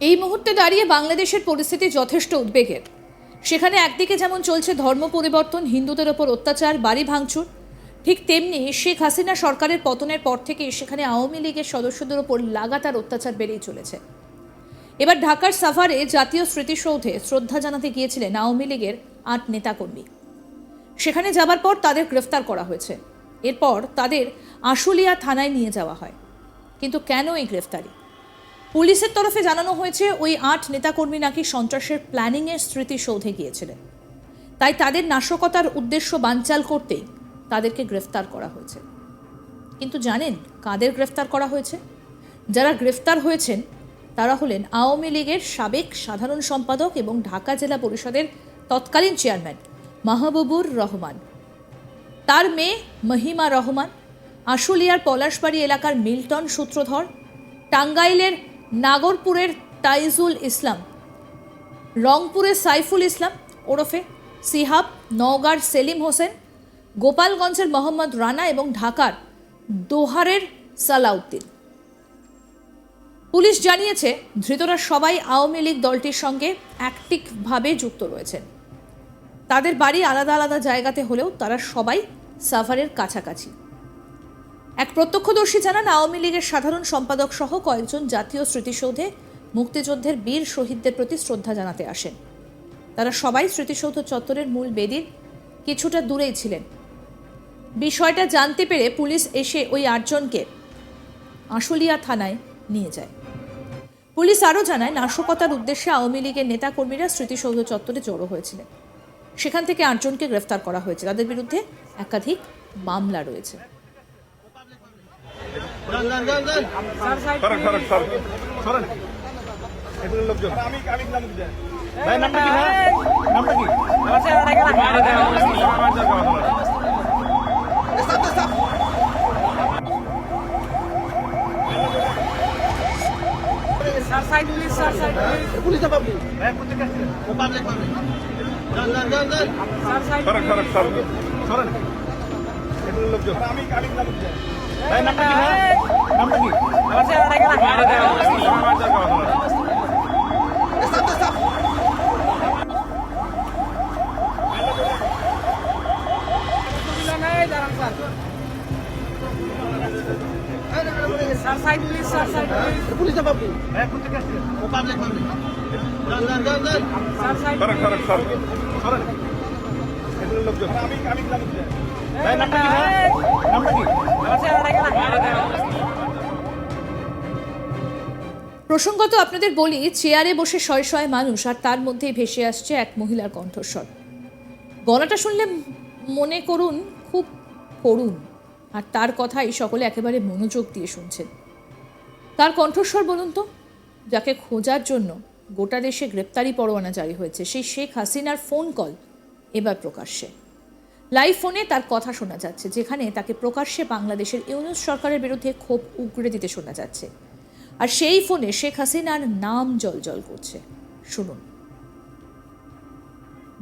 এই মুহূর্তে দাঁড়িয়ে বাংলাদেশের পরিস্থিতি যথেষ্ট উদ্বেগের। সেখানে একদিকে যেমন চলছে ধর্ম পরিবর্তন, হিন্দুদের ওপর অত্যাচার, বাড়ি ভাঙচুর, ঠিক তেমনি শেখ হাসিনা সরকারের পতনের পর থেকে সেখানে আওয়ামী লীগের সদস্যদের ওপর লাগাতার অত্যাচার বেড়েই চলেছে। এবার ঢাকার সাভারে জাতীয় স্মৃতিসৌধে শ্রদ্ধা জানাতে গিয়েছিলেন আওয়ামী লীগের ৮ নেতাকর্মী। সেখানে যাবার পর তাদের গ্রেফতার করা হয়েছে। এরপর তাদের আশুলিয়া থানায় নিয়ে যাওয়া হয়। কিন্তু কেন এই গ্রেফতারি? পুলিশের তরফে জানানো হয়েছে ওই ৮ নেতাকর্মী নাকি সন্ত্রাসের প্ল্যানিংয়ে স্মৃতিসৌধে গিয়েছিলেন, তাই তাদের নাশকতার উদ্দেশ্য বানচাল করতেই তাদেরকে গ্রেফতার করা হয়েছে। কিন্তু জানেন কাদের গ্রেফতার করা হয়েছে? যারা গ্রেফতার হয়েছেন তারা হলেন আওয়ামী লীগের সাবেক সাধারণ সম্পাদক এবং ঢাকা জেলা পরিষদের তৎকালীন চেয়ারম্যান মাহবুবুর রহমান, তার মেয়ে মহিমা রহমান, আশুলিয়ার পলাশবাড়ি এলাকার মিল্টন সূত্রধর, টাঙ্গাইলের নাগরপুরের তাইজুল ইসলাম, রংপুরের সাইফুল ইসলাম ওরফে সিহাব, নওগাঁর সেলিম হোসেন, গোপালগঞ্জের মোহাম্মদ রানা এবং ঢাকার দোহারের সালাউদ্দিন। পুলিশ জানিয়েছে ধৃতরা সবাই আওয়ামী লীগ দলটির সঙ্গে অ্যাক্টিভভাবে যুক্ত রয়েছেন। তাদের বাড়ি আলাদা আলাদা জায়গাতে হলেও তারা সবাই সাভারের কাছাকাছি। এক প্রত্যক্ষদর্শী জানান আওয়ামী লীগের সাধারণ সম্পাদক সহ কয়েকজন জাতীয় স্মৃতিসৌধে মুক্তিযুদ্ধের বীর শহীদদের প্রতি শ্রদ্ধা জানাতে আসেন। তারা সবাই স্মৃতিসৌধ চত্বরের মূল বেদির কিছুটা দূরেই ছিলেন। বিষয়টা জানতে পেরে পুলিশ এসে ওই ৮ জনকে আশুলিয়া থানায় নিয়ে যায়। পুলিশ আরও জানায় নাশকতার উদ্দেশ্যে আওয়ামী লীগের নেতাকর্মীরা স্মৃতিসৌধ চত্বরে জড়ো হয়েছিলেন। সেখান থেকে ৮ জনকে গ্রেফতার করা হয়েছে। তাদের বিরুদ্ধে একাধিক মামলা রয়েছে। প্রসঙ্গত আপনাদের বলি, চেয়ারে বসে শয়ে শয়ে মানুষ, আর তার মধ্যেই ভেসে আসছে এক মহিলার কণ্ঠস্বর। গলাটা শুনলে মনে করুন খুব করুণ, আর তার কথাই সকলে একেবারে মনোযোগ দিয়ে শুনছেন। তার কণ্ঠস্বর বলুন তো, যাকে খোঁজার জন্য গোটা দেশে গ্রেপ্তারি পরোয়ানা জারি হয়েছে, সেই শেখ হাসিনার ফোন কল এবার প্রকাশ্যে। লাইভ ফোনে তার কথা শোনা যাচ্ছে, যেখানে তাকে প্রকাশ্যে বাংলাদেশের ইউনূস সরকারের বিরুদ্ধে ক্ষোভ উগরে দিতে শোনা যাচ্ছে। আর সেই ফোনে শেখ হাসিনার নাম জলজল করছে। শুনুন।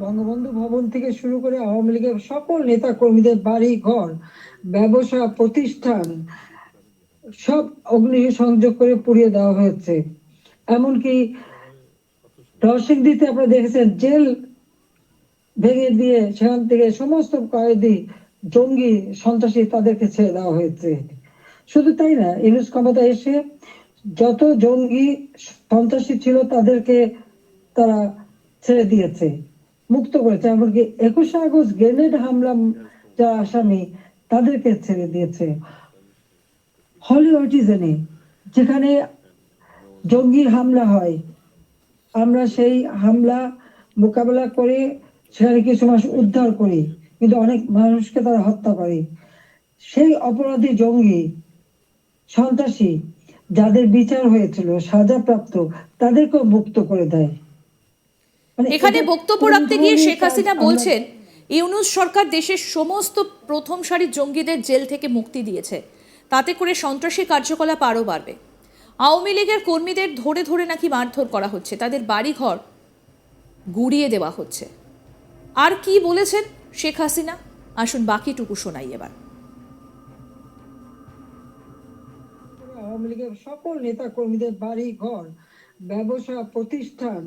বঙ্গবন্ধু ভবন থেকে শুরু করে আওয়ামী লীগের সকল নেতা কর্মীদের বাড়ি ঘর, ব্যবসা প্রতিষ্ঠান সব অগ্নি সংযোগ করে পুড়িয়ে দেওয়া হয়েছে। এমনকি নরসিংদীতে আপনারা দেখেছেন জেল ভেঙে দিয়ে সেখান থেকে সমস্ত কয়েদি, জঙ্গি, সন্ত্রাসী তাদেরকে ছেড়ে দেওয়া হয়েছে। শুধু তাই না, ইউনূস ক্ষমতা এসে যত জঙ্গি সন্ত্রাসী ছিল তাদেরকে তারা ছেড়ে দিয়েছে, মুক্ত করেছে। এমনকি ২১শে আগস্ট গ্রেনেড হামলা যারা আসামি তাদেরকে ছেড়ে দিয়েছে। হলিউডিজনে যেখানে জঙ্গি হামলা হয়, আমরা সেই হামলা মোকাবেলা করে সেখানে কিছু মানুষ উদ্ধার করি, কিন্তু অনেক মানুষকে তারা হত্যা করে। সেই অপরাধী জঙ্গি সন্ত্রাসী যাদের বিচার হয়েছিল, সাজাপ্রাপ্ত, তাদেরকেও মুক্ত করে দেয়। এখানে বক্তব্য রাখতে গিয়ে শেখ হাসিনা বলছেন ইউনূস সরকার দেশের সমস্ত প্রথম সারির জঙ্গিদের জেল থেকে মুক্তি দিয়েছে, তাতে করে সন্ত্রাসী কার্যকলাপ আরও বাড়বে। আওয়ামী লীগের কর্মীদের ধরে ধরে নাকি মারধর করা হচ্ছে, তাদের বাড়িঘর গুড়িয়ে দেওয়া হচ্ছে। আর কি বলেছেন শেখ হাসিনা, আসুন বাকিটুকু শোনাই এবার। আওয়ামী লীগের সকল নেতা কর্মীদের বাড়ি ঘর, ব্যবসা প্রতিষ্ঠান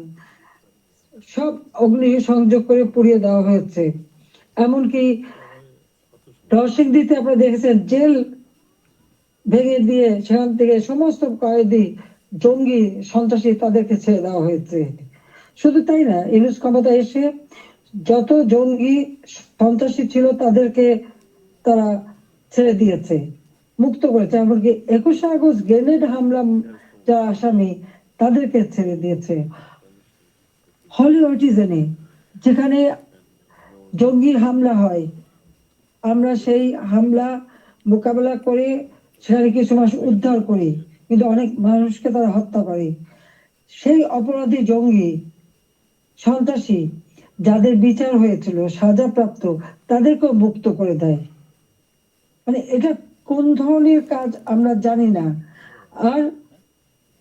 সব অগ্নি সংযোগ করে পুড়িয়ে দেওয়া হয়েছে। এমনকি নরসিংদীতে আপনারা দেখেছেন জেল ভেঙে দিয়ে সেখান থেকে সমস্ত কয়েদি, জঙ্গি, সন্ত্রাসী তাদেরকে ছেড়ে দেওয়া হয়েছে। শুধু তাই না, ইউনূস ক্ষমতা এসে যত জঙ্গি সন্ত্রাসী ছিল তাদেরকে তারা ছেড়ে দিয়েছে, মুক্ত করেছে। এমনকি 21শে আগস্ট গ্রেনেড হামলা যারা আসামি তাদেরকে ছেড়ে দিয়েছে। হলি অর্টিজেনে যেখানে জঙ্গি হামলা হয়, আমরা সেই হামলা মোকাবেলা করে সেখানে কিছু মানুষ উদ্ধার করি, কিন্তু অনেক মানুষকে তারা হত্যা করে। সেই অপরাধী জঙ্গি সন্ত্রাসী যাদের বিচার হয়েছিল, সাজাপ্রাপ্ত, তাদেরকেও মুক্ত করে দেয়। মানে এটা কোন ধরনের কাজ আমরা জানি না। আর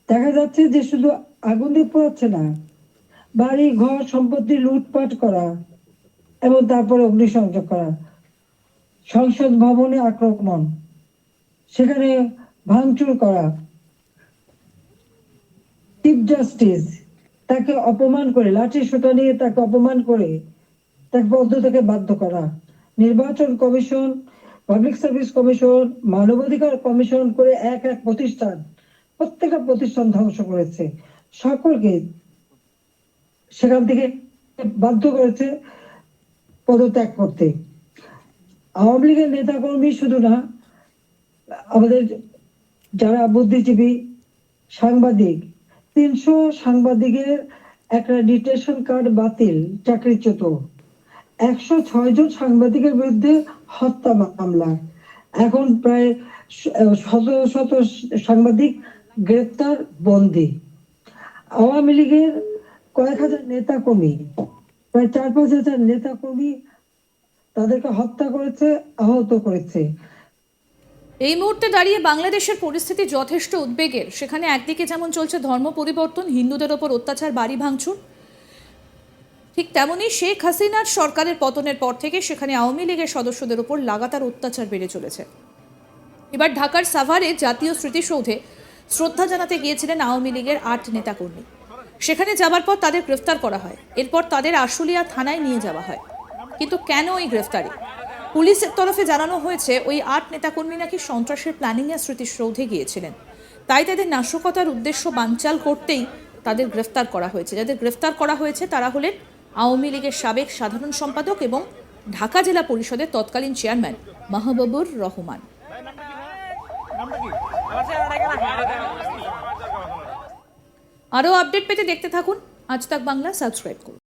দেখা যাচ্ছে যে শুধু আগুন দিয়ে পোড়াচ্ছে না, বাড়ি ঘর সম্পত্তি লুটপাট করা এবং তারপরে অগ্নিসংযোগ করা, সংসদ ভবনে আক্রমণ, সেখানে ভাঙচুর করা, চিফ জাস্টিস তাকে অপমান করে, লাঠি সোঁটা নিয়ে তাকে অপমান করে তাকে পদ থেকে বাধ্য করা, নির্বাচন কমিশন, পাবলিক সার্ভিস কমিশন, মানবাধিকার কমিশন করে এক এক প্রতিষ্ঠান, প্রত্যেকটা প্রতিষ্ঠান ধ্বংস করেছে। সকলকে সেখান থেকে বাধ্য করেছে পদত্যাগ করতে। আওয়ামী লীগের নেতাকর্মী শুধু না, আমাদের যারা বুদ্ধিজীবী, সাংবাদিক, 300 সাংবাদিকের অ্যাক্রেডিটেশন কার্ড বাতিল, চাকরিচ্যুত। 106 জন সাংবাদিকের বিরুদ্ধে হত্যা মামলা। এখন প্রায় শত শত সাংবাদিক গ্রেপ্তার, বন্দী। আওয়ামী লীগের কয়েক হাজার নেতাকর্মী, প্রায় 4-5 হাজার নেতাকর্মী তাদেরকে হত্যা করেছে, আহত করেছে। এই মুহূর্তে দাঁড়িয়ে বাংলাদেশের পরিস্থিতি যথেষ্ট উদ্বেগের। সেখানে একদিকে যেমন চলছে ধর্ম পরিবর্তন, হিন্দুদের ওপর অত্যাচার, বাড়ি ভাঙচুর, ঠিক তেমনই শেখ হাসিনার সরকারের পতনের পর থেকে সেখানে আওয়ামী লীগের সদস্যদের ওপর লাগাতার অত্যাচার বেড়ে চলেছে। এবার ঢাকার সাভারে জাতীয় স্মৃতিসৌধে শ্রদ্ধা জানাতে গিয়েছিলেন আওয়ামী লীগের 8 নেতাকর্মী। সেখানে যাবার পর তাদের গ্রেফতার করা হয়। এরপর তাদের আশুলিয়া থানায় নিয়ে যাওয়া হয়। কিন্তু কেন এই গ্রেফতারি? পুলিশের তরফে জানানো হয়েছে ওই 8 নেতাকর্মী নাকি সন্ত্রাসের প্ল্যানিংয়ে স্মৃতিসৌধে গিয়েছিলেন, তাই তাদের নাশকতার উদ্দেশ্য বানচাল করতেই তাদের গ্রেফতার করা হয়েছে। যাদের গ্রেফতার করা হয়েছে তারা হলেন আওয়ামী লীগের সাবেক সাধারণ সম্পাদক এবং ঢাকা জেলা পরিষদের তৎকালীন চেয়ারম্যান মাহবুবুর রহমান। আরও আপডেট পেতে দেখতে থাকুন আজ তাক বাংলা, সাবস্ক্রাইব করুন।